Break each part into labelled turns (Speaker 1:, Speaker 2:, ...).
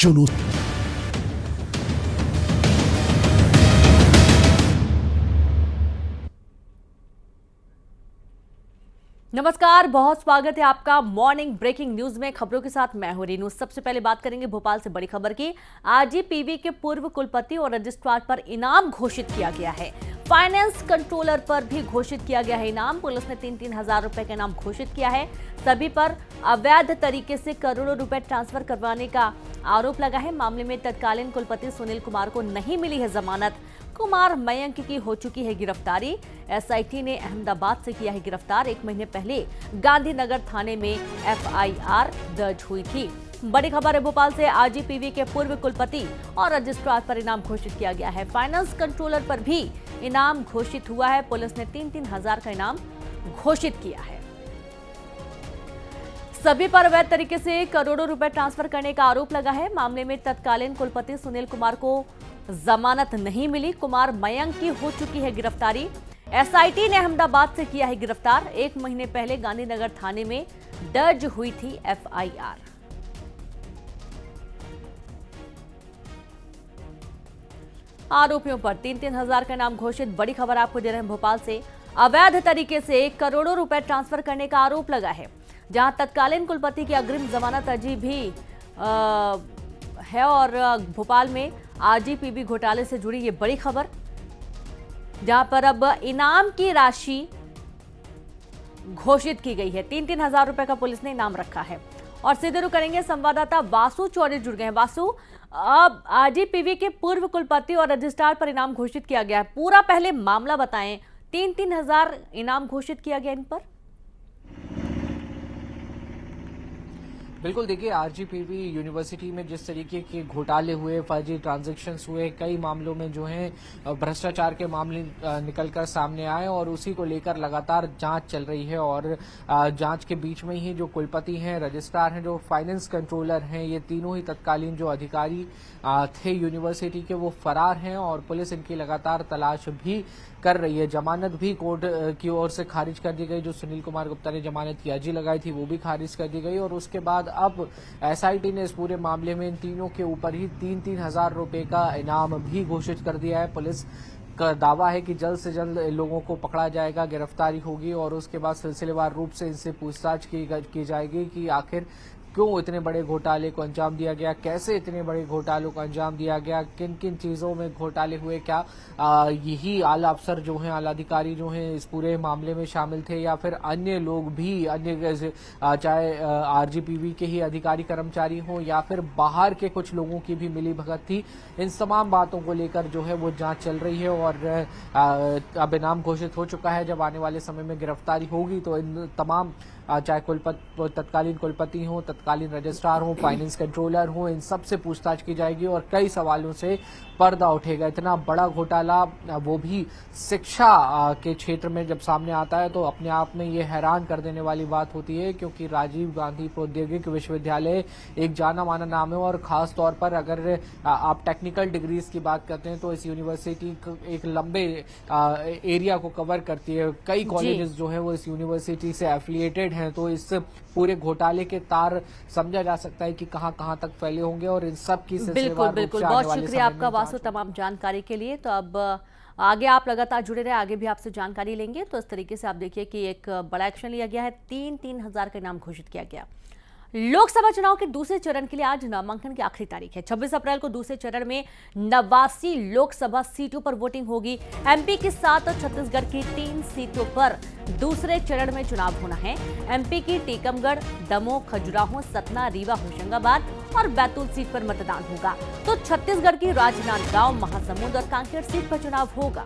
Speaker 1: चुनो।
Speaker 2: नमस्कार, बहुत स्वागत है आपका मॉर्निंग ब्रेकिंग न्यूज में। खबरों के साथ मैं हूं रीनू। सबसे पहले बात करेंगे भोपाल से बड़ी खबर की। आरजीपीवी के पूर्व कुलपति और रजिस्ट्रार पर इनाम घोषित किया गया है। फाइनेंस कंट्रोलर पर भी घोषित किया गया है इनाम। पुलिस ने 3-3 हजार रुपए का इनाम घोषित किया है। सभी पर अवैध तरीके से करोड़ों रुपए ट्रांसफर करवाने का आरोप लगा है। मामले में तत्कालीन कुलपति सुनील कुमार को नहीं मिली है जमानत। कुमार मयंक की हो चुकी है गिरफ्तारी। एसआईटी ने अहमदाबाद से किया है गिरफ्तार। 1 महीने पहले गांधीनगर थाने में एफआईआर दर्ज हुई थी। बड़ी खबर है भोपाल से। आरजीपीवी के पूर्व कुलपति और रजिस्ट्रार पर इनाम घोषित किया गया है। फाइनेंस कंट्रोलर पर भी इनाम घोषित हुआ है। पुलिस ने 3-3 हजार का इनाम घोषित किया है। सभी पर अवैध तरीके से करोड़ों रुपए ट्रांसफर करने का आरोप लगा है। मामले में तत्कालीन कुलपति सुनील कुमार को जमानत नहीं मिली। कुमार मयंक की हो चुकी है गिरफ्तारी। एसआईटी ने अहमदाबाद से किया है गिरफ्तार। 1 महीने पहले गांधीनगर थाने में दर्ज हुई थी एफआईआर। आरोपियों पर 3-3 हजार का इनाम घोषित। बड़ी खबर आपको दे रहे हैं भोपाल से। अवैध तरीके से करोड़ों रुपए ट्रांसफर करने का आरोप लगा है। जहां तत्कालीन कुलपति की अग्रिम जमानत अजी भी है और भोपाल में आरजीपीवी घोटाले से जुड़ी ये बड़ी खबर, जहां पर अब इनाम की राशि घोषित की गई है। 3-3 हजार रुपए का पुलिस ने इनाम रखा है। और सीधे रुक करेंगे, संवाददाता वासु चौधरी जुड़ गए हैं। वासु, अब आरजीपीवी के पूर्व कुलपति और रजिस्ट्रार पर इनाम घोषित किया गया है। पूरा पहले मामला बताएं। 3-3 हजार इनाम घोषित किया गया इन पर।
Speaker 3: बिल्कुल, देखिए आरजीपीवी यूनिवर्सिटी में जिस तरीके के घोटाले हुए, फर्जी ट्रांजैक्शंस हुए, कई मामलों में जो है भ्रष्टाचार के मामले निकलकर सामने आए और उसी को लेकर लगातार जांच चल रही है। और जांच के बीच में ही जो कुलपति हैं, रजिस्ट्रार हैं, जो फाइनेंस कंट्रोलर हैं, ये तीनों ही तत्कालीन जो अधिकारी थे यूनिवर्सिटी के, वो फरार हैं और पुलिस इनकी लगातार तलाश भी कर रही है। जमानत भी कोर्ट की ओर से खारिज कर दी गई। जो सुनील कुमार गुप्ता ने जमानत की अर्जी लगाई थी वो भी खारिज कर दी गई। और उसके बाद अब एसआईटी ने इस पूरे मामले में इन तीनों के ऊपर ही 3-3 हजार रुपए का इनाम भी घोषित कर दिया है। पुलिस का दावा है कि जल्द से जल्द लोगों को पकड़ा जाएगा, गिरफ्तारी होगी और उसके बाद सिलसिलेवार रूप से इनसे पूछताछ की जाएगी कि आखिर क्यों इतने बड़े घोटाले को अंजाम दिया गया, कैसे इतने बड़े घोटालों को अंजाम दिया गया, किन किन चीजों में घोटाले हुए, क्या यही आला अफसर जो हैं, आला अधिकारी जो हैं इस पूरे मामले में शामिल थे या फिर अन्य लोग भी, अन्य चाहे आरजीपीवी के ही अधिकारी कर्मचारी हों या फिर बाहर के कुछ लोगों की भी मिली भगत थी। इन तमाम बातों को लेकर जो है वो जांच चल रही है और अब इनाम घोषित हो चुका है। जब आने वाले समय में गिरफ्तारी होगी तो इन तमाम, चाहे तत्कालीन कुलपति हों, तत्कालीन रजिस्ट्रार हों, फाइनेंस कंट्रोलर हों, इन सब से पूछताछ की जाएगी और कई सवालों से पर्दा उठेगा। इतना बड़ा घोटाला, वो भी शिक्षा के क्षेत्र में जब सामने आता है तो अपने आप में ये हैरान कर देने वाली बात होती है, क्योंकि राजीव गांधी प्रौद्योगिकी विश्वविद्यालय एक जाना माना नाम है। और खास तौर पर अगर आप टेक्निकल डिग्रीज की बात करते हैं तो इस यूनिवर्सिटी एक लंबे एरिया को कवर करती है। कई कॉलेजेस जो है वो इस यूनिवर्सिटी से एफिलिएटेड हैं, तो इस पूरे घोटाले के तार समझा जा सकता है कि कहां तक फैले होंगे और इन सब की
Speaker 2: बिल्कुल बहुत शुक्रिया आपका वासु तमाम जानकारी के लिए। तो अब आगे आप लगातार जुड़े रहे, आगे भी आपसे जानकारी लेंगे। तो इस तरीके से आप देखिए कि एक बड़ा एक्शन लिया गया है। 3-3 हजार का इनाम घोषित किया गया। लोकसभा चुनाव के दूसरे चरण के लिए आज नामांकन की आखिरी तारीख है। 26 अप्रैल को दूसरे चरण में 89 लोकसभा सीटों पर वोटिंग होगी। एमपी की 7 और छत्तीसगढ़ की 3 सीटों पर दूसरे चरण में चुनाव होना है। एमपी की टीकमगढ़, दमोह, खजुराहो, सतना, रीवा, होशंगाबाद और बैतूल सीट पर मतदान होगा। तो छत्तीसगढ़ की राजनांदगांव, महासमुंद और कांकेर सीट पर चुनाव होगा।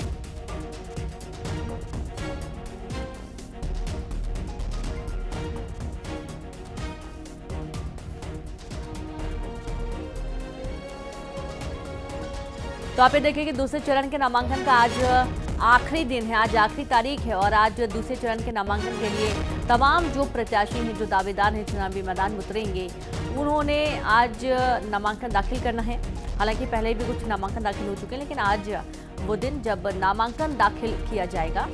Speaker 2: तो आप ये देखिए कि दूसरे चरण के नामांकन का आज आखिरी दिन है, आज आखिरी तारीख है और आज दूसरे चरण के नामांकन के लिए तमाम जो प्रत्याशी हैं, जो दावेदार हैं, चुनावी मैदान में उतरेंगे, उन्होंने आज नामांकन दाखिल करना है। हालांकि पहले भी कुछ नामांकन दाखिल हो चुके हैं, लेकिन आज वो दिन जब नामांकन दाखिल किया जाएगा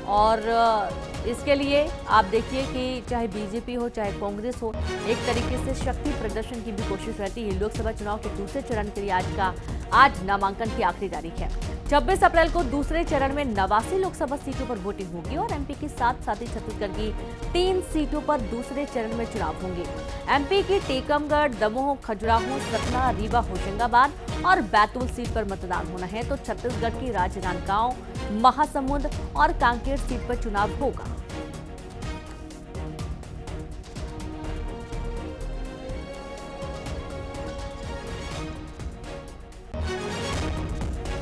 Speaker 2: और इसके लिए आप देखिए कि चाहे बीजेपी हो चाहे कांग्रेस हो, एक तरीके से शक्ति प्रदर्शन की भी कोशिश रहती है। लोकसभा चुनाव के दूसरे चरण के लिए आज नामांकन की आखिरी तारीख है। 26 अप्रैल को दूसरे चरण में 89 लोकसभा सीटों पर वोटिंग होगी और एमपी के साथ ही छत्तीसगढ़ की 3 सीटों पर दूसरे चरण में चुनाव होंगे। एमपी की टीकमगढ़, दमोह, खजुराहो, सतना, रीवा, होशंगाबाद और बैतूल सीट पर मतदान होना है, तो छत्तीसगढ़ की राजनांदगांव, महासमुंद और कांकेर सीट पर चुनाव होगा।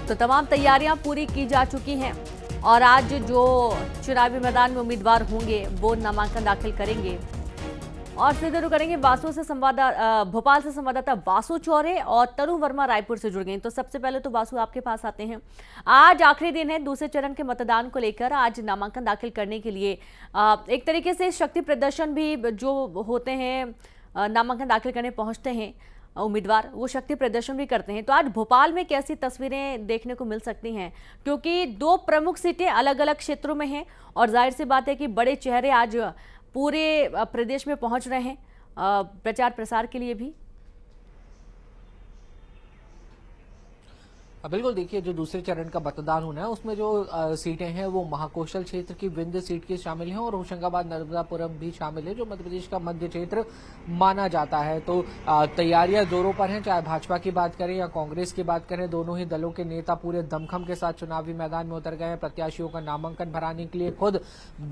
Speaker 2: तो तमाम तैयारियां पूरी की जा चुकी हैं और आज जो चुनावी मैदान में उम्मीदवार होंगे वो नामांकन दाखिल करेंगे। और सीधे रुक करेंगे भोपाल से संवाददाता वासु चौरे और तनु वर्मा रायपुर से जुड़ गए। तो सबसे पहले तो वासु आपके पास आते हैं। आज आखिरी दिन है दूसरे चरण के मतदान को लेकर। आज नामांकन दाखिल करने के लिए एक तरीके से शक्ति प्रदर्शन भी जो होते हैं, नामांकन दाखिल करने पहुंचते हैं उम्मीदवार, वो शक्ति प्रदर्शन भी करते हैं। तो आज भोपाल में कैसी तस्वीरें देखने को मिल सकती हैं, क्योंकि 2 प्रमुख सीटें अलग अलग क्षेत्रों में हैं और जाहिर सी बात है कि बड़े चेहरे आज पूरे प्रदेश में पहुंच रहे हैं प्रचार प्रसार के लिए भी।
Speaker 3: बिल्कुल, देखिए जो दूसरे चरण का मतदान होना है उसमें जो सीटें हैं वो महाकोशल क्षेत्र की विंध्य सीट की शामिल हैं और होशंगाबाद नर्मदापुरम भी शामिल है, जो मध्य प्रदेश का मध्य क्षेत्र माना जाता है। तो तैयारियां जोरों पर हैं, चाहे भाजपा की बात करें या कांग्रेस की बात करें, दोनों ही दलों के नेता पूरे दमखम के साथ चुनावी मैदान में उतर गए हैं। प्रत्याशियों का नामांकन भराने के लिए खुद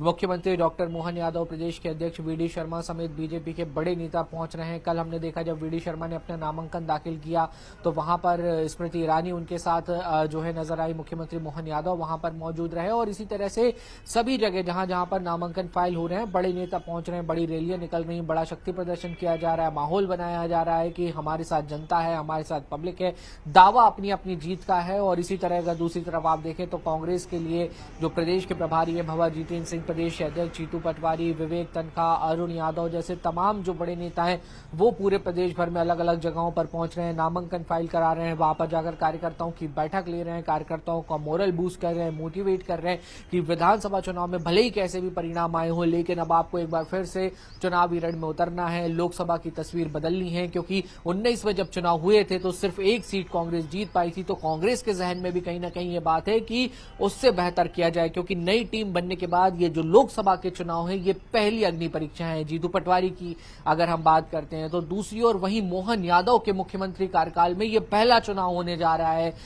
Speaker 3: मुख्यमंत्री डॉक्टर मोहन यादव, प्रदेश के अध्यक्ष वी.डी. शर्मा समेत बीजेपी के बड़े नेता पहुंच रहे हैं। कल हमने देखा जब वी.डी. शर्मा ने अपना नामांकन दाखिल किया तो वहां पर स्मृति ईरानी उनके साथ जो है नजर आई। मुख्यमंत्री मोहन यादव वहां पर मौजूद रहे और इसी तरह से सभी जगह जहां जहां पर नामांकन फाइल हो रहे हैं बड़े नेता पहुंच रहे हैं, बड़ी रैलियां निकल रही हैं, बड़ा शक्ति प्रदर्शन किया जा रहा है, माहौल बनाया जा रहा है कि हमारे साथ जनता है, हमारे साथ पब्लिक है, दावा अपनी अपनी जीत का है। और इसी तरह अगर दूसरी तरफ आप देखें तो कांग्रेस के लिए जो प्रदेश के प्रभारी है भंवर जितेंद्र सिंह, प्रदेश अध्यक्ष जीतू पटवारी, विवेक तनखा, अरुण यादव जैसे तमाम जो बड़े नेता हैं वो पूरे प्रदेश भर में अलग अलग जगहों पर पहुंच रहे हैं, नामांकन फाइल करा रहे हैं, वहां पर जाकर कार्यकर्ताओं की बैठक ले रहे हैं, कार्यकर्ताओं का मोरल बूस्ट कर रहे हैं, मोटिवेट कर रहे हैं कि विधानसभा चुनाव में भले ही कैसे भी परिणाम आए हों, लेकिन अब आपको एक बार फिर से चुनावी रण में उतरना है, लोकसभा की तस्वीर बदलनी है। क्योंकि 19 में जब चुनाव हुए थे तो सिर्फ एक सीट कांग्रेस जीत पाई थी, तो कांग्रेस के जहन में भी कहीं ना कहीं ये बात है कि उससे बेहतर किया जाए, क्योंकि नई टीम बनने के बाद ये जो लोकसभा के चुनाव है ये पहली अग्नि परीक्षा है। जीतू पटवारी की अगर हम बात करते हैं तो दूसरी ओर वहीं मोहन यादव के मुख्यमंत्री कार्यकाल में ये पहला चुनाव होने जा रहा है।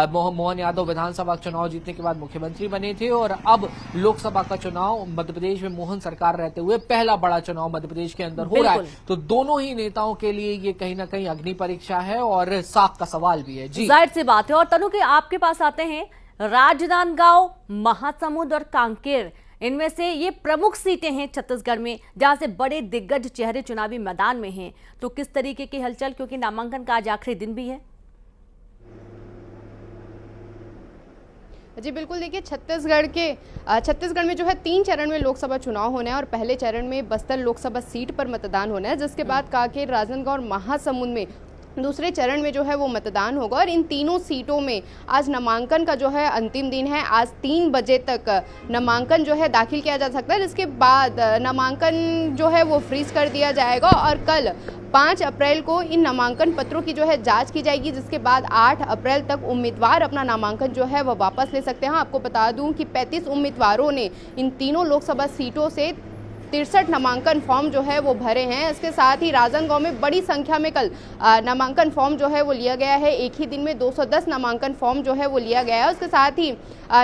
Speaker 3: मोहन यादव विधानसभा चुनाव जीतने के बाद मुख्यमंत्री बने थे और अब लोकसभा का चुनाव मध्य प्रदेश में मोहन सरकार रहते हुए पहला बड़ा चुनाव मध्य प्रदेश के अंदर हो रहा है। तो दोनों ही नेताओं के लिए ये कहीं ना कहीं अग्नि परीक्षा है और साख का सवाल भी है। जी
Speaker 2: जाहिर सी बात है। और तनु के आपके पास आते हैं, राजनांदगांव, महासमुंद और कांकेर, इनमें से ये प्रमुख सीटें हैं छत्तीसगढ़ में जहां से बड़े दिग्गज चेहरे चुनावी मैदान में हैं। तो किस तरीके की हलचल, क्योंकि नामांकन का आज आखिरी दिन भी है।
Speaker 1: जी बिल्कुल, देखिए छत्तीसगढ़ में जो है 3 चरण में लोकसभा चुनाव होना है और पहले चरण में बस्तर लोकसभा सीट पर मतदान होना है, जिसके बाद कांकेर, राजनांदगांव और महासमुंद में दूसरे चरण में जो है वो मतदान होगा। और इन तीनों सीटों में आज नामांकन का जो है अंतिम दिन है। आज 3 बजे तक नामांकन जो है दाखिल किया जा सकता है, जिसके बाद नामांकन जो है वो फ्रीज कर दिया जाएगा और कल 5 अप्रैल को इन नामांकन पत्रों की जो है जांच की जाएगी, जिसके बाद 8 अप्रैल तक उम्मीदवार अपना नामांकन जो है वह वापस ले सकते हैं। आपको बता दूं कि 35 उम्मीदवारों ने इन तीनों लोकसभा सीटों से 63 नामांकन फॉर्म जो है वो भरे हैं। इसके साथ ही राजनांदगांव में बड़ी संख्या में कल नामांकन फॉर्म जो है वो लिया गया है। एक ही दिन में 210 नामांकन फॉर्म जो है वो लिया गया है। उसके साथ ही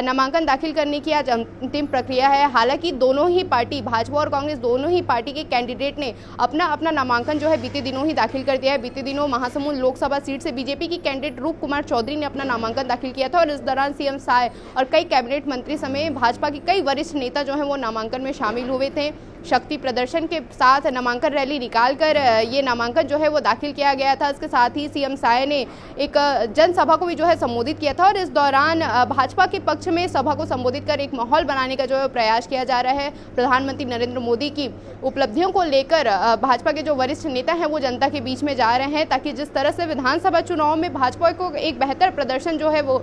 Speaker 1: नामांकन दाखिल करने की आज अंतिम प्रक्रिया है। हालांकि दोनों ही पार्टी, भाजपा और कांग्रेस, दोनों ही पार्टी के कैंडिडेट ने अपना अपना नामांकन जो है बीते दिनों ही दाखिल कर दिया है। बीते दिनों महासमुंद लोकसभा सीट से बीजेपी की कैंडिडेट रूप कुमार चौधरी ने अपना नामांकन दाखिल किया था और इस दौरान सीएम साय और कई कैबिनेट मंत्री समेत भाजपा के कई वरिष्ठ नेता जो है वो नामांकन में शामिल हुए थे। शक्ति प्रदर्शन के साथ नामांकन रैली निकालकर ये नामांकन जो है वो दाखिल किया गया था। इसके साथ ही सीएम साय ने एक जनसभा को भी जो है संबोधित किया था और इस दौरान भाजपा के पक्ष में सभा को संबोधित कर एक माहौल बनाने का जो है प्रयास किया जा रहा है। प्रधानमंत्री नरेंद्र मोदी की उपलब्धियों को लेकर भाजपा के जो वरिष्ठ नेता हैं वो जनता के बीच में जा रहे हैं, ताकि जिस तरह से विधानसभा चुनाव में भाजपा को एक बेहतर प्रदर्शन जो है वो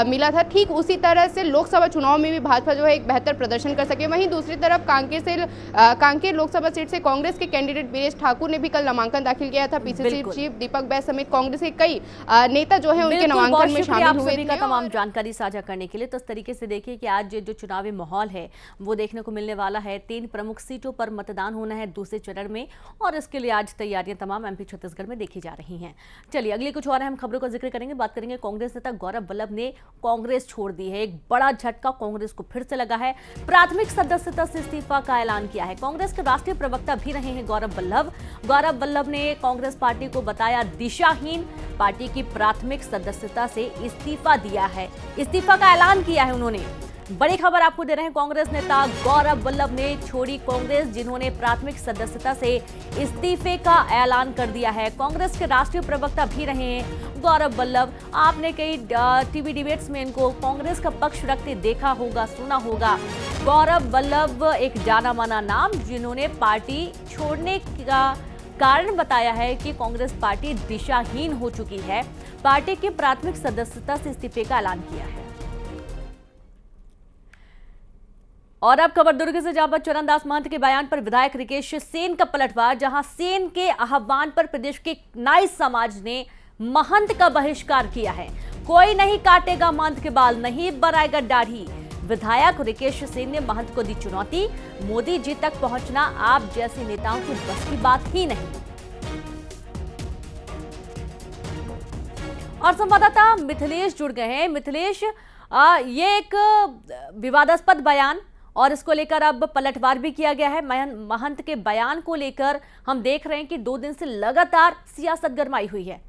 Speaker 1: मिला था, ठीक उसी तरह से लोकसभा चुनाव में भी भाजपा जो है एक बेहतर प्रदर्शन कर सके। वहीं दूसरी तरफ कांकेर लोकसभा सीट से कांग्रेस के कैंडिडेट वीरेश ठाकुर ने भी कल नामांकन दाखिल किया था। पीसीसी चीफ दीपक बैस समेत कांग्रेस के कई नेता जो है उनके नामांकन में शामिल हुए थे।
Speaker 2: तमाम जानकारी साझा करने के लिए तो इस तरीके से देखिए कि आज जो चुनावी माहौल है वो देखने को मिलने वाला है। 3 प्रमुख सीटों पर मतदान होना है दूसरे चरण में और इसके लिए आज तैयारियां तमाम एमपी छत्तीसगढ़ में देखी जा रही हैं। चलिए अगली कुछ और अहम खबरों का जिक्र करेंगे। बात करेंगे कांग्रेस नेता गौरव वल्लभ ने कांग्रेस छोड़ दी है। एक बड़ा झटका कांग्रेस को फिर से लगा है। प्राथमिक सदस्यता से इस्तीफा का ऐलान किया है। कांग्रेस के राष्ट्रीय प्रवक्ता भी रहे हैं गौरव वल्लभ ने कांग्रेस पार्टी को बताया दिशाहीन। पार्टी की प्राथमिक सदस्यता से इस्तीफा दिया है, इस्तीफा का ऐलान किया है उन्होंने। बड़ी खबर आपको दे रहे हैं। कांग्रेस नेता गौरव वल्लभ ने छोड़ी कांग्रेस, जिन्होंने प्राथमिक सदस्यता से इस्तीफे का ऐलान कर दिया है। कांग्रेस के राष्ट्रीय प्रवक्ता भी रहे हैं गौरव वल्लभ। आपने कई टीवी डिबेट्स में इनको कांग्रेस का पक्ष रखते देखा होगा, सुना होगा। गौरव वल्लभ एक जाना माना नाम, जिन्होंने पार्टी छोड़ने का कारण बताया है कि कांग्रेस पार्टी दिशाहीन हो चुकी है। पार्टी की प्राथमिक सदस्यता से इस्तीफे का ऐलान किया है। और अब खबर दुर्ग से, जहां पर चरणदास महंत के बयान पर विधायक रिकेश सेन का पलटवार। जहां सेन के आह्वान पर प्रदेश के नाई समाज ने महंत का बहिष्कार किया है। कोई नहीं काटेगा महंत के बाल, नहीं बनाएगा दाढ़ी। विधायक रिकेश सेन ने महंत को दी चुनौती। मोदी जी तक पहुंचना आप जैसे नेताओं की बस की बात ही नहीं। और संवाददाता मिथिलेश जुड़ गए हैं। मिथिलेश, ये एक विवादास्पद बयान और इसको लेकर अब पलटवार भी किया गया है। महंत के बयान को लेकर हम देख रहे हैं कि 2 दिन से लगातार सियासत गरमाई हुई है।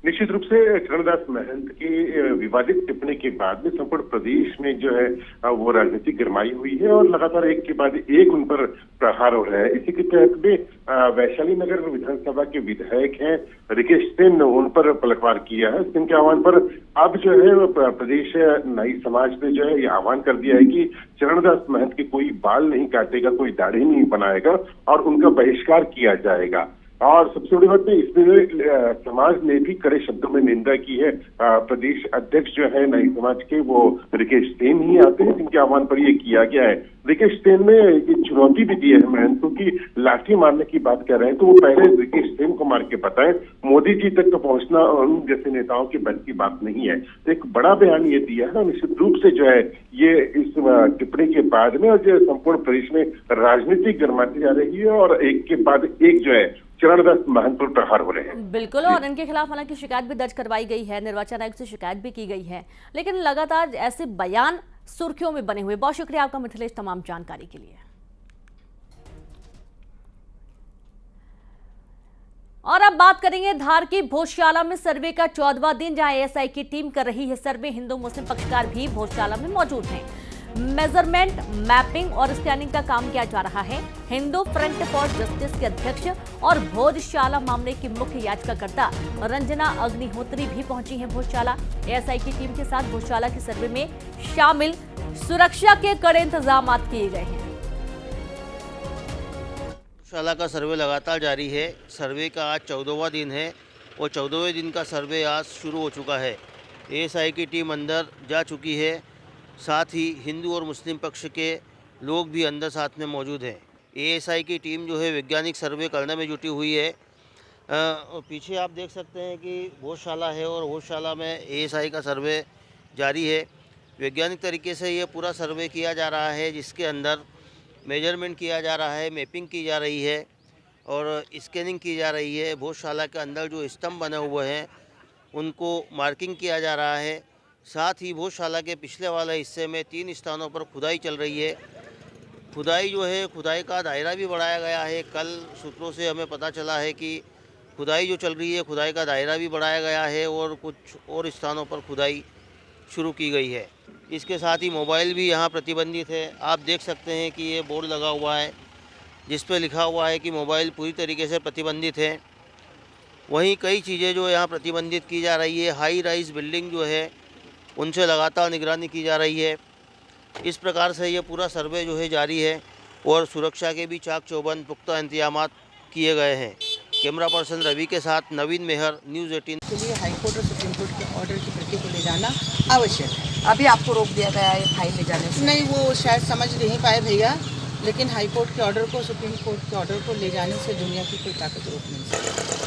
Speaker 4: निश्चित रूप से चरणदास महंत की विवादित टिप्पणी के बाद में संपूर्ण प्रदेश में जो है वो राजनीतिक गरमाई हुई है और लगातार एक के बाद एक उन पर प्रहार हो रहा है। इसी के तहत में वैशाली नगर विधानसभा के विधायक हैं रिकेश सेन ने उन पर पलटवार किया है। इनके आह्वान पर अब जो है प्रदेश नाई समाज ने जो है ये आह्वान कर दिया है कि चरणदास महंत के कोई बाल नहीं काटेगा, कोई दाढ़ी नहीं बनाएगा और उनका बहिष्कार किया जाएगा। और सबसे बड़ी बात है, इसमें समाज ने भी कड़े शब्दों में निंदा की है। प्रदेश अध्यक्ष जो है नाई समाज के वो रिकेश सेन ही आते हैं, जिनके आह्वान पर ये किया गया है। रिकेश सेन ने ये चुनौती भी दी है महंत को कि लाठी मारने की बात कर रहे हैं तो वो पहले रिकेश सेन को मार के बताएं, मोदी जी तक तो पहुंचना उन जैसे नेताओं की बस की बात नहीं है। तो एक बड़ा बयान ये दिया है। निश्चित रूप से जो है ये इस टिप्पणी के बाद में और जो संपूर्ण प्रदेश में राजनीति गरमाती जा रही है और एक के बाद एक जो है चरणदास महंत पर प्रहार हो रहे हैं।
Speaker 2: बिल्कुल, और इनके खिलाफ हालांकि शिकायत भी दर्ज करवाई गई है, निर्वाचन आयोग से शिकायत भी की गई है, लेकिन लगातार ऐसे बयान सुर्खियों में बने हुए। बहुत शुक्रिया आपका मिथिलेश तमाम जानकारी के लिए। और अब बात करेंगे धार की भोजशाला में सर्वे का 14वां दिन, जहां एएसआई की टीम कर रही है सर्वे। हिंदू मुस्लिम पक्षकार भी भोजशाला में मौजूद हैं। मेजरमेंट, मैपिंग और स्कैनिंग का काम किया जा रहा है। हिंदू फ्रंट फॉर जस्टिस के अध्यक्ष और भोजशाला मामले की मुख्य याचिकाकर्ता रंजना अग्निहोत्री भी पहुंची हैं भोजशाला। एएसआई की टीम के साथ भोजशाला के सर्वे में शामिल सुरक्षा के कड़े इंतजाम किए गए हैं।
Speaker 5: भोजशाला का सर्वे लगातार जारी है। सर्वे का आज 14वां दिन है और 14वें दिन का सर्वे आज शुरू हो चुका है। एएसआई की टीम अंदर जा चुकी है, साथ ही हिंदू और मुस्लिम पक्ष के लोग भी अंदर साथ में मौजूद हैं। एएसआई की टीम जो है वैज्ञानिक सर्वे करने में जुटी हुई है। पीछे आप देख सकते हैं कि भोजशाला है और भोजशाला में एएसआई का सर्वे जारी है। वैज्ञानिक तरीके से ये पूरा सर्वे किया जा रहा है, जिसके अंदर मेजरमेंट किया जा रहा है, मैपिंग की जा रही है और स्कैनिंग की जा रही है। भोजशाला के अंदर जो स्तंभ बने हुए हैं उनको मार्किंग किया जा रहा है। साथ ही भोजशाला के पिछले वाले हिस्से में 3 स्थानों पर खुदाई चल रही है। खुदाई जो है, खुदाई का दायरा भी बढ़ाया गया है। कल सूत्रों से हमें पता चला है कि खुदाई जो चल रही है, खुदाई का दायरा भी बढ़ाया गया है और कुछ और स्थानों पर खुदाई शुरू की गई है। इसके साथ ही मोबाइल भी यहाँ प्रतिबंधित है। आप देख सकते हैं कि ये बोर्ड लगा हुआ है जिस पे लिखा हुआ है कि मोबाइल पूरी तरीके से प्रतिबंधित है। वहीं कई चीज़ें जो यहाँ प्रतिबंधित की जा रही है, हाई राइज बिल्डिंग जो है उनसे लगातार निगरानी की जा रही है। इस प्रकार से ये पूरा सर्वे जो है जारी है और सुरक्षा के भी चाक चौबंद पुख्ता इंतजाम किए गए हैं। कैमरा पर्सन रवि के साथ नवीन मेहर, न्यूज़ 18।
Speaker 6: के लिए हाई कोर्ट और सुप्रीम कोर्ट के ऑर्डर की प्रति को ले जाना आवश्यक है।
Speaker 7: अभी आपको रोक दिया गया है फाइल ले जाने से?
Speaker 6: नहीं, वो शायद समझ नहीं पाए भैया, लेकिन हाई कोर्ट के ऑर्डर को, सुप्रीम कोर्ट के ऑर्डर को ले जाने से दुनिया की कोई ताकत रोक नहीं सकती।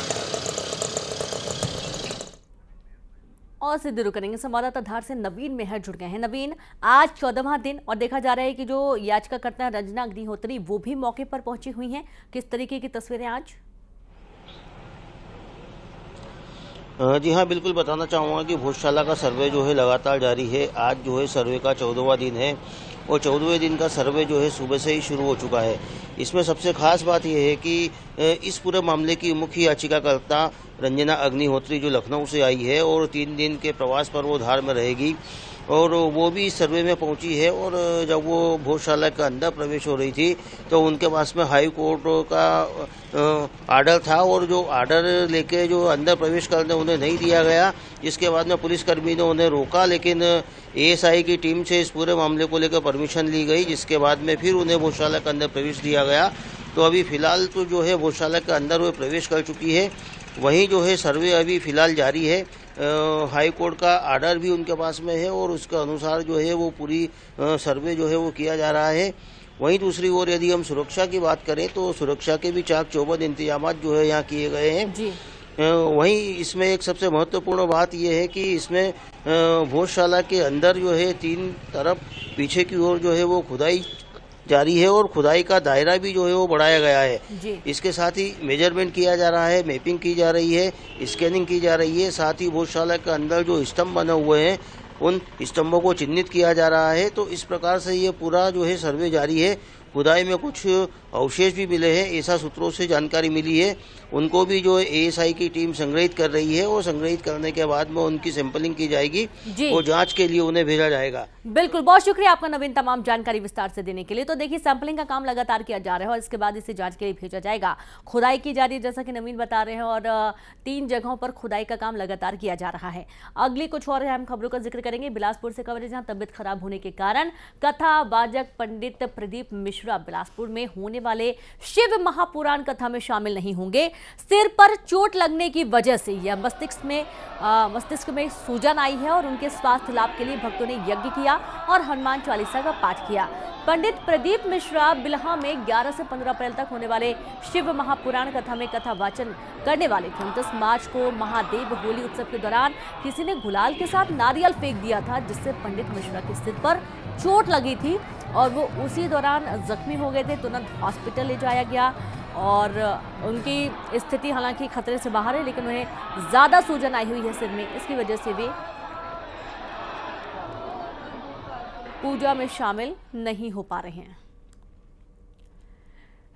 Speaker 2: और सीधे रुक करेंगे संवाददाता धार से नवीन मेहर जुड़ गए हैं। नवीन, आज 14वां दिन और देखा जा रहा है कि जो याचिकाकर्ता रंजना अग्निहोत्री वो भी मौके पर पहुंची हुई हैं। किस तरीके की तस्वीरें आज?
Speaker 5: जी हाँ, बिल्कुल बताना चाहूँगा कि भोजशाला का सर्वे जो है लगातार जारी है। आज जो है सर्वे का 14वां दिन है और 14वें दिन का सर्वे जो है सुबह से ही शुरू हो चुका है। इसमें सबसे खास बात यह है कि इस पूरे मामले की मुख्य याचिकाकर्ता रंजना अग्निहोत्री जो लखनऊ से आई है और 3 दिन के प्रवास पर वो धार में रहेगी और वो भी इस सर्वे में पहुंची है। और जब वो भोजशाला के अंदर प्रवेश हो रही थी तो उनके पास में हाई कोर्ट का आर्डर था और जो आर्डर लेके जो अंदर प्रवेश करने उन्हें नहीं दिया गया, जिसके बाद में पुलिसकर्मी ने उन्हें रोका, लेकिन एएसआई की टीम से इस पूरे मामले को लेकर परमिशन ली गई, जिसके बाद में फिर उन्हें भोजशाला के अंदर प्रवेश दिया गया। तो अभी फिलहाल तो जो है भोजशाला के अंदर वो प्रवेश कर चुकी है। वहीं जो है सर्वे अभी फिलहाल जारी है। हाई कोर्ट का आर्डर भी उनके पास में है और उसके अनुसार जो है वो पूरी सर्वे जो है वो किया जा रहा है। वहीं दूसरी ओर यदि हम सुरक्षा की बात करें तो सुरक्षा के भी चाक चौबंद इंतजाम जो है यहाँ किए गए हैं
Speaker 2: जी।
Speaker 5: वहीं इसमें एक सबसे महत्वपूर्ण बात यह है कि इसमें भोजशाला के अंदर जो है 3 तरफ पीछे की ओर जो है वो खुदाई जारी है और खुदाई का दायरा भी जो है वो बढ़ाया गया है
Speaker 2: जी।
Speaker 5: इसके साथ ही मेजरमेंट किया जा रहा है, मैपिंग की जा रही है, स्कैनिंग की जा रही है। साथ ही भोजशाला के अंदर जो स्तंभ बने हुए हैं उन स्तंभों को चिन्हित किया जा रहा है। तो इस प्रकार से ये पूरा जो है सर्वे जारी है। खुदाई में कुछ अवशेष भी मिले हैं, ऐसा सूत्रों से जानकारी मिली है। उनको भी जो है एएसआई की टीम संग्रहित कर रही है और संग्रहित करने के बाद में उनकी सैंपलिंग की जाएगी और जांच के लिए उन्हें भेजा जाएगा।
Speaker 2: बिल्कुल, बहुत शुक्रिया आपका नवीन तमाम जानकारी विस्तार से देने के लिए। तो देखिए, सैंपलिंग का काम लगातार किया जा रहा है और इसके बाद इसे जांच के लिए भेजा जाएगा। खुदाई की जा रही है जैसा कि नवीन बता रहे हैं और 3 जगहों पर खुदाई का काम लगातार किया जा रहा है। अगली कुछ और अहम खबरों का जिक्र करेंगे। बिलासपुर से खबर है जहां तबियत खराब होने के कारण कथा वाचक पंडित प्रदीप मिश्रा बिलासपुर में होने वाले शिव महापुराण कथा में शामिल नहीं होंगे। सिर पर चोट लगने की वजह से यह मस्तिष्क में सूजन आई है और उनके स्वास्थ्य लाभ के लिए भक्तों ने यज्ञ किया और हनुमान चालीसा का पाठ किया। पंडित प्रदीप मिश्रा बिल्हा में 11 से 15 अप्रैल तक होने वाले शिव महापुराण कथा में कथा वाचन करने वाले थे। 29 मार्च को महादेव होली उत्सव के दौरान किसी ने गुलाल के साथ नारियल फेंक दिया था, जिससे पंडित मिश्रा के सिर पर चोट लगी थी और वो उसी दौरान जख्मी हो गए थे। तुरंत हॉस्पिटल ले जाया गया और उनकी स्थिति हालांकि खतरे से बाहर है, लेकिन उन्हें ज्यादा सूजन आई हुई है सिर में। इसकी वजह से वे पूजा में शामिल नहीं हो पा रहे हैं।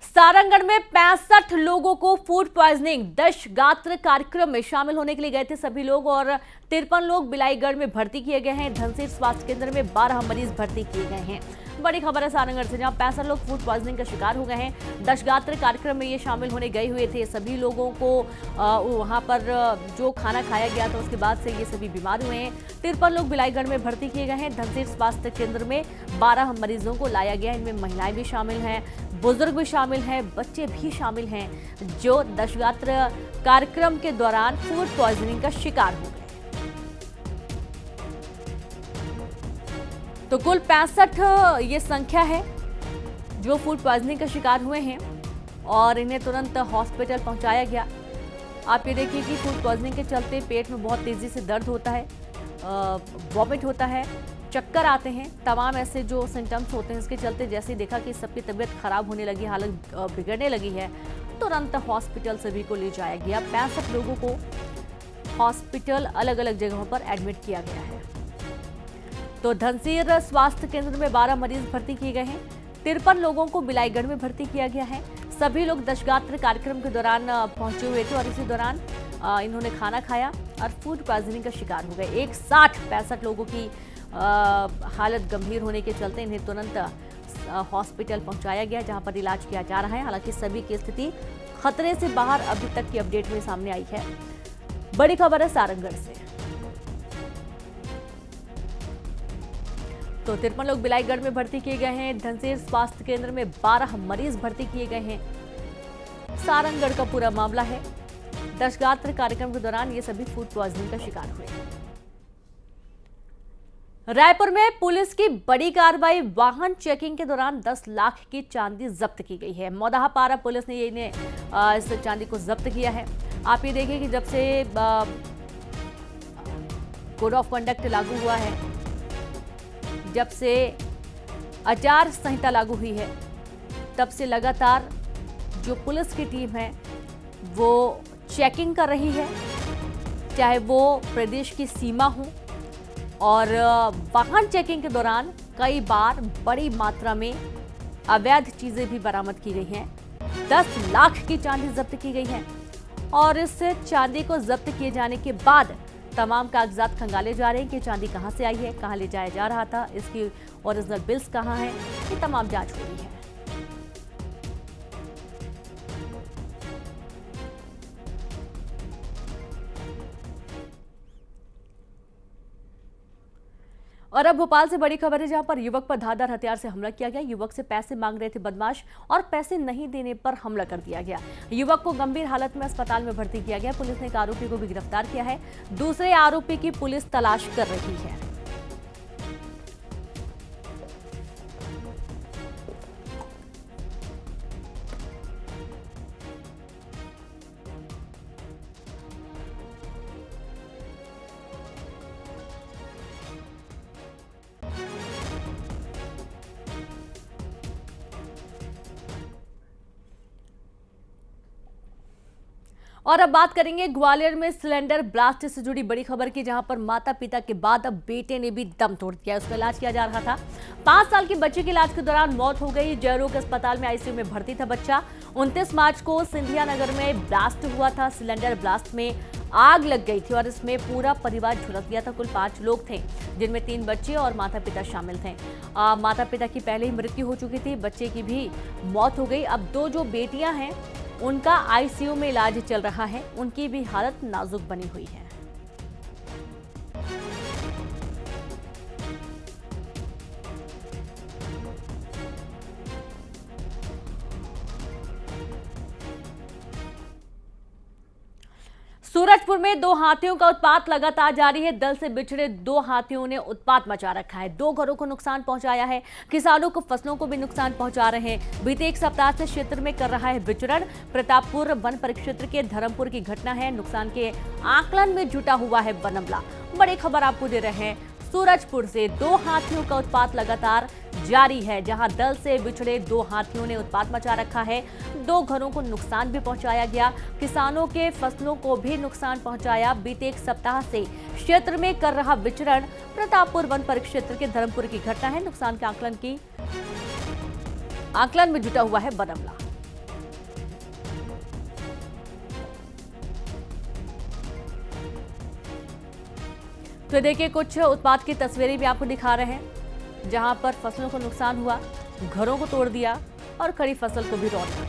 Speaker 2: सारंगढ़ में 65 लोगों को फूड पॉइजनिंग, दशगात्र कार्यक्रम में शामिल होने के लिए गए थे सभी लोग और 53 लोग बिलाईगढ़ में भर्ती किए गए हैं। धनसिर स्वास्थ्य केंद्र में 12 मरीज भर्ती किए गए हैं। बड़ी खबर है सारंगढ़ से, जहां 65 लोग फूड पॉइजनिंग का शिकार हो गए हैं। दशगात्र कार्यक्रम में ये शामिल होने गए हुए थे। सभी लोगों को वहां पर जो खाना खाया गया था उसके बाद से ये सभी बीमार हुए हैं। 53 लोग बिलाईगढ़ में भर्ती किए गए हैं। धनसिर स्वास्थ्य केंद्र में 12 मरीजों को लाया गया। इनमें महिलाएं भी शामिल हैं, बुजुर्ग भी शामिल हैं, बच्चे भी शामिल हैं, जो दशगात्र कार्यक्रम के दौरान फूड पॉइजनिंग का शिकार हो गए। तो कुल 65 ये संख्या है जो फूड पॉइजनिंग का शिकार हुए हैं और इन्हें तुरंत हॉस्पिटल पहुंचाया गया। आप ये देखिए कि फूड पॉइजनिंग के चलते पेट में बहुत तेजी से दर्द होता है, वॉमिट होता है, चक्कर आते हैं, तमाम ऐसे जो सिम्टम्स होते हैं। इसके चलते जैसे ही देखा कि सबकी तबीयत खराब होने लगी, हालत बिगड़ने लगी है, तुरंत हॉस्पिटल सभी को ले जाया गया। 65 लोगों को हॉस्पिटल अलग अलग जगहों पर एडमिट किया गया है। तो धनसिर स्वास्थ्य केंद्र में 12 मरीज भर्ती किए गए हैं। 53 लोगों को बिलाईगढ़ में भर्ती किया गया है। सभी लोग दशगात्र कार्यक्रम के दौरान पहुंचे हुए थे और इसी दौरान इन्होंने खाना खाया और फूड पॉइजनिंग का शिकार हो गए। एक साथ 65 लोगों की हालत गंभीर होने के चलते इन्हें तुरंत हॉस्पिटल पहुंचाया गया, जहां पर इलाज किया जा रहा है। हालांकि सभी की स्थिति खतरे से बाहर अभी तक की अपडेट में सामने आई है। बड़ी खबर है सारंगढ़ से। तो 53 लोग बिलाईगढ़ में भर्ती किए गए हैं। धनसेर स्वास्थ्य केंद्र में 12 मरीज भर्ती किए गए हैं। सारंगढ़ का पूरा मामला है। दशगात्र कार्यक्रम के दौरान ये सभी फूड पॉइजनिंग का शिकार हुए। रायपुर में पुलिस की बड़ी कार्रवाई। वाहन चेकिंग के दौरान 10 लाख की चांदी जब्त की गई है। मौदाहापारा पुलिस ने इस चांदी को जब्त किया है। आप ये देखिए कि जब से कोड ऑफ कंडक्ट लागू हुआ है, जब से आचार संहिता लागू हुई है, तब से लगातार जो पुलिस की टीम है वो चेकिंग कर रही है, चाहे वो प्रदेश की सीमा हो। और वाहन चेकिंग के दौरान कई बार बड़ी मात्रा में अवैध चीजें भी बरामद की गई हैं। 10 लाख की चांदी जब्त की गई है और इस चांदी को जब्त किए जाने के बाद तमाम कागजात खंगाले जा रहे हैं कि चांदी कहां से आई है, कहां ले जाया जा रहा था, इसकी ओरिजिनल बिल्स कहां हैं, ये तमाम जांच हो रही है। और अब भोपाल से बड़ी खबर है, जहां पर युवक पर धारदार हथियार से हमला किया गया। युवक से पैसे मांग रहे थे बदमाश और पैसे नहीं देने पर हमला कर दिया गया। युवक को गंभीर हालत में अस्पताल में भर्ती किया गया। पुलिस ने एक आरोपी को भी गिरफ्तार किया है। दूसरे आरोपी की पुलिस तलाश कर रही है। और अब बात करेंगे ग्वालियर में सिलेंडर ब्लास्ट से जुड़ी बड़ी खबर की, जहां पर माता पिता के बाद अब बेटे ने भी दम तोड़ दिया। उसका इलाज किया जा रहा था। 5 साल के बच्चे के इलाज के दौरान मौत हो गई। जयरोग अस्पताल में आईसीयू में भर्ती था बच्चा। 29 मार्च को सिंधिया नगर में ब्लास्ट हुआ था। सिलेंडर ब्लास्ट में आग लग गई थी और इसमें पूरा परिवार झुलस गया था। कुल 5 लोग थे, जिनमें 3 बच्चे और माता पिता शामिल थे। माता पिता की पहले ही मृत्यु हो चुकी थी, बच्चे की भी मौत हो गई। अब 2 जो बेटियां हैं उनका आईसीयू में इलाज चल रहा है। उनकी भी हालत नाजुक बनी हुई है। सूरजपुर में 2 हाथियों का उत्पात लगातार जारी है। दल से बिछड़े 2 हाथियों ने उत्पात मचा रखा है। 2 घरों को नुकसान पहुंचाया है। किसानों को फसलों को भी नुकसान पहुंचा रहे हैं। बीते 1 सप्ताह से क्षेत्र में कर रहा है विचरण। प्रतापपुर वन परिक्षेत्र के धर्मपुर की घटना है। नुकसान के आकलन में जुटा हुआ है वन अमला। बड़ी खबर आपको दे रहे हैं सूरजपुर से। 2 हाथियों का उत्पात लगातार जारी है, जहां दल से बिछड़े 2 हाथियों ने उत्पात मचा रखा है। 2 घरों को नुकसान भी पहुंचाया गया। किसानों के फसलों को भी नुकसान पहुंचाया। बीते 1 सप्ताह से क्षेत्र में कर रहा विचरण। प्रतापपुर वन परिक्षेत्र के धर्मपुर की घटना है। नुकसान के आकलन में जुटा हुआ है वन अमला। तो देखिए, कुछ उत्पात की तस्वीरें भी आपको दिखा रहे हैं, जहां पर फसलों को नुकसान हुआ, घरों को तोड़ दिया और खड़ी फसल को भी रौंदा।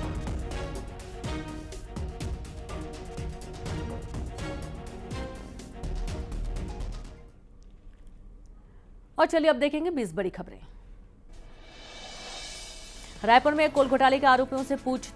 Speaker 2: और चलिए अब देखेंगे 20 बड़ी खबरें। रायपुर में कोल घोटाले के आरोपियों से पूछताछ।